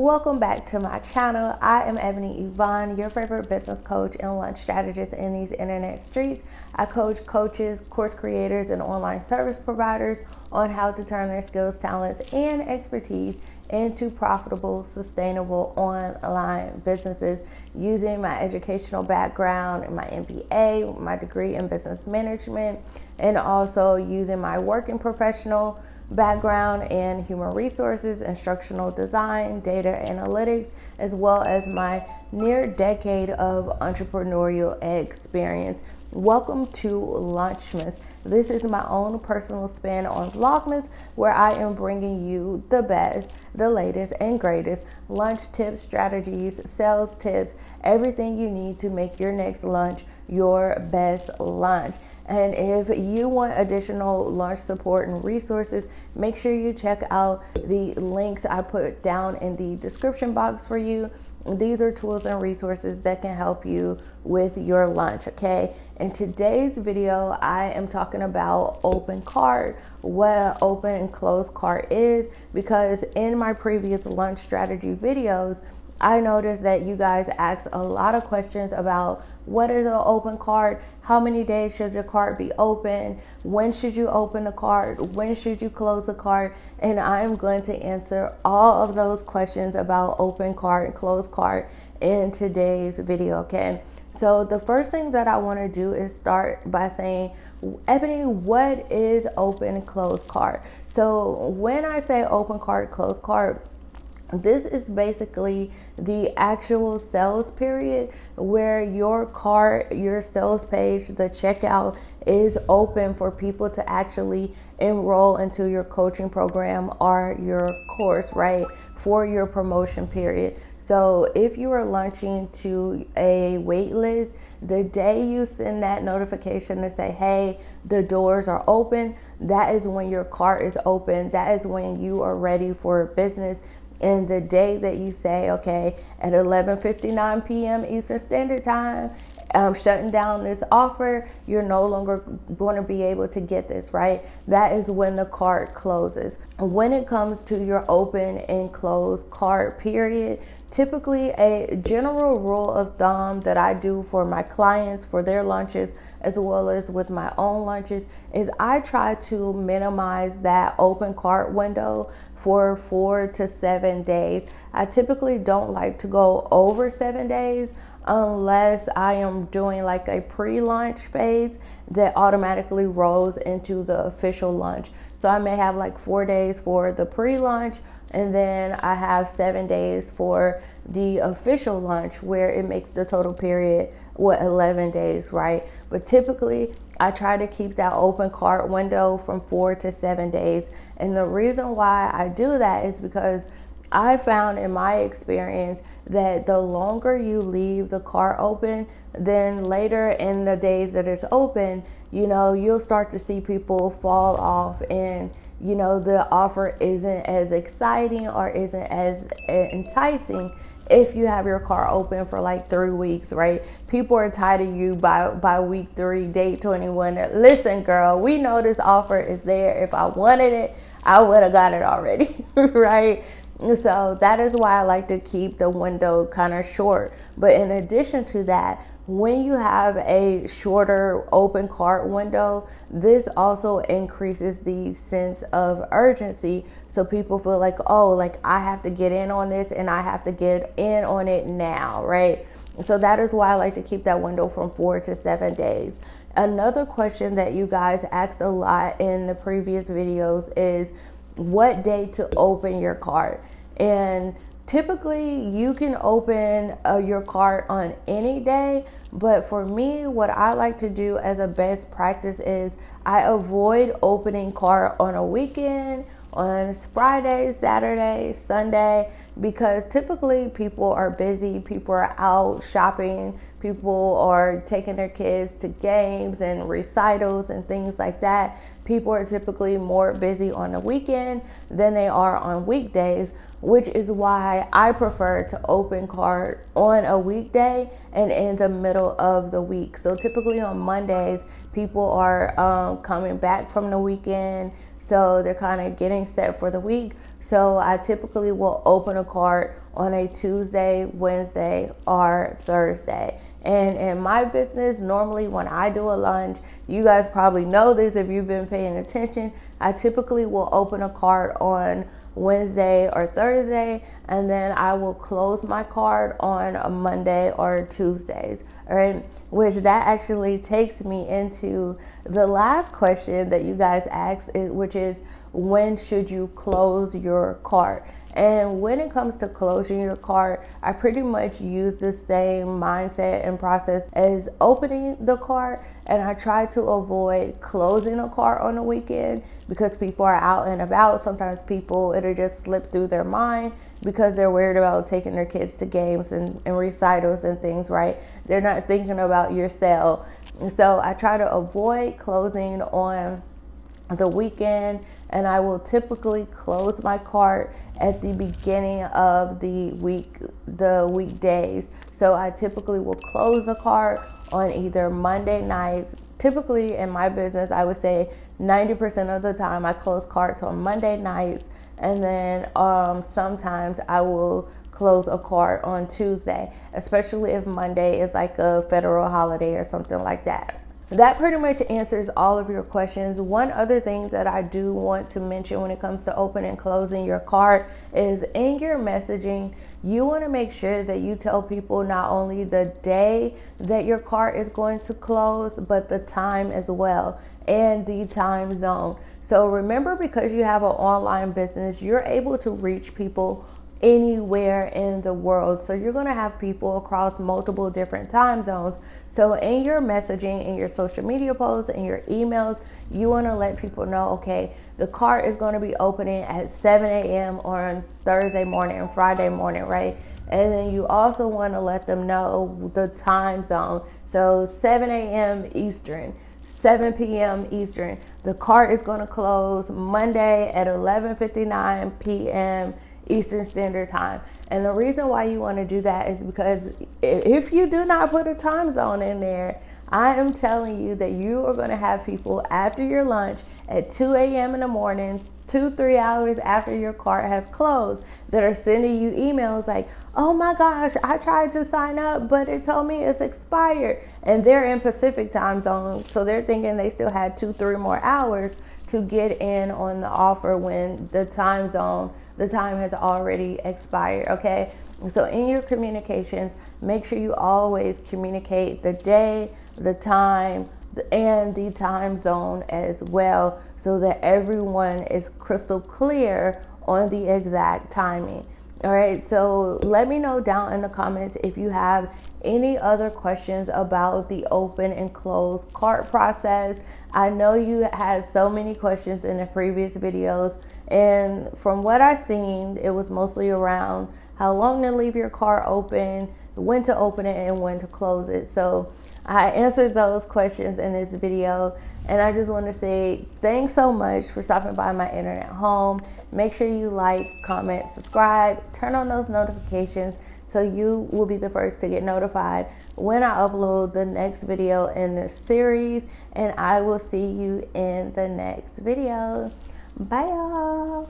Welcome back to my channel. I am Ebony Evaughn, your favorite business coach and lunch strategist in these internet streets. I coach coaches, course creators, and online service providers on how to turn their skills, talents, and expertise into profitable, sustainable online businesses using my educational background and my MBA, my degree in business management, and also using my working professional background in human resources, instructional design, data analytics, as well as my near decade of entrepreneurial experience. Welcome to Launchmas. This is my own personal spin on Vlogmas, where I am bringing you the best, the latest, and greatest lunch tips, strategies, sales tips, everything you need to make your next lunch your best lunch. And if you want additional lunch support and resources, make sure you check out the links I put down in the description box for you. These are tools and resources that can help you with your lunch, okay? In today's video, I am talking about open cart, what open and closed cart is, because in my previous lunch strategy videos, I noticed that you guys asked a lot of questions about what is an open cart, how many days should your cart be open, when should you open the cart, when should you close the cart, and I am going to answer all of those questions about open cart and closed cart in today's video, okay? So the first thing that I want to do is start by saying, Ebony, what is open and closed cart? So when I say open cart, closed cart, this is basically the actual sales period where your cart, your sales page, the checkout is open for people to actually enroll into your coaching program or your course, right? For your promotion period. So if you are launching to a wait list, the day you send that notification to say, hey, the doors are open, that is when your cart is open. That is when you are ready for business. And the day that you say, okay, at 11:59 p.m. Eastern Standard Time, I'm shutting down this offer, you're no longer going to be able to get this, right? That is when the cart closes. When it comes to your open and closed cart period, typically a general rule of thumb that I do for my clients, for their lunches, as well as with my own lunches, is I try to minimize that open cart window for 4 to 7 days. I typically don't like to go over 7 days unless I am doing like a pre-launch phase that automatically rolls into the official launch. So I may have like 4 days for the pre-launch, and then I have 7 days for the official launch, where it makes the total period 11 days, right? But typically I try to keep that open cart window from 4 to 7 days. And the reason why I do that is because I found in my experience that the longer you leave the cart open, then later in the days that it's open, you know, you'll start to see people fall off, and you know, the offer isn't as exciting or isn't as enticing if you have your cart open for like 3 weeks, right? People are tired of you by week 3, day 21. Listen, girl, we know this offer is there. If I wanted it, I would have got it already, right? So that is why I like to keep the window kind of short. But in addition to that, when you have a shorter open cart window, this also increases the sense of urgency. So people feel like, oh, like I have to get in on this and I have to get in on it now, right? So that is why I like to keep that window from 4 to 7 days. Another question that you guys asked a lot in the previous videos is what day to open your cart. And typically you can open your cart on any day, but for me, what I like to do as a best practice is I avoid opening cart on a weekend, on Friday, Saturday, Sunday, because typically people are busy, people are out shopping, people are taking their kids to games and recitals and things like that. People are typically more busy on the weekend than they are on weekdays, which is why I prefer to open cart on a weekday and in the middle of the week. So typically on Mondays, people are coming back from the weekend. So they're kind of getting set for the week. So I typically will open a cart on a Tuesday, Wednesday, or Thursday. And in my business, normally when I do a launch, you guys probably know this if you've been paying attention, I typically will open a cart on Wednesday or Thursday, and then I will close my cart on a Monday or Tuesdays, all right? Which that actually takes me into the last question that you guys asked, which is, when should you close your cart? And when it comes to closing your cart, I pretty much use the same mindset and process as opening the cart. And I try to avoid closing a cart on the weekend because people are out and about. Sometimes people, it'll just slip through their mind because they're worried about taking their kids to games and recitals and things, right? They're not thinking about your sale. And so I try to avoid closing on the weekend, and I will typically close my cart at the beginning of the weekdays. So I typically will close the cart on either Monday nights. Typically in my business, I would say 90% of the time I close carts on Monday nights, and then sometimes I will close a cart on Tuesday, especially if Monday is like a federal holiday or something like that. That pretty much answers all of your questions. One other thing that I do want to mention when it comes to opening and closing your cart is in your messaging, you want to make sure that you tell people not only the day that your cart is going to close, but the time as well, and the time zone. So remember, because you have an online business, you're able to reach people anywhere in the world. So you're going to have people across multiple different time zones. So in your messaging, in your social media posts, in your emails, you want to let people know, okay, the cart is going to be opening at 7 a.m. on Thursday morning and Friday morning, right? And then you also want to let them know the time zone. So 7 a.m. Eastern, 7 p.m. Eastern. The cart is going to close Monday at 11:59 p.m. Eastern Standard Time. And the reason why you want to do that is because if you do not put a time zone in there, I am telling you that you are going to have people after your lunch at 2 a.m. in the morning, 2-3 hours after your cart has closed, that are sending you emails like, oh my gosh, I tried to sign up, but it told me it's expired. And they're in Pacific time zone, so they're thinking they still had 2-3 more hours to get in on the offer when the time has already expired, okay? So in your communications, make sure you always communicate the day, the time, and the time zone as well, so that everyone is crystal clear on the exact timing. All right, so let me know down in the comments if you have any other questions about the open and close cart process. I know you had so many questions in the previous videos, and from what I've seen, it was mostly around how long to leave your cart open, when to open it, and when to close it. So I answered those questions in this video, and I just want to say thanks so much for stopping by my internet home. Make sure you like, comment, subscribe, turn on those notifications so you will be the first to get notified when I upload the next video in this series, and I will see you in the next video. Bye y'all.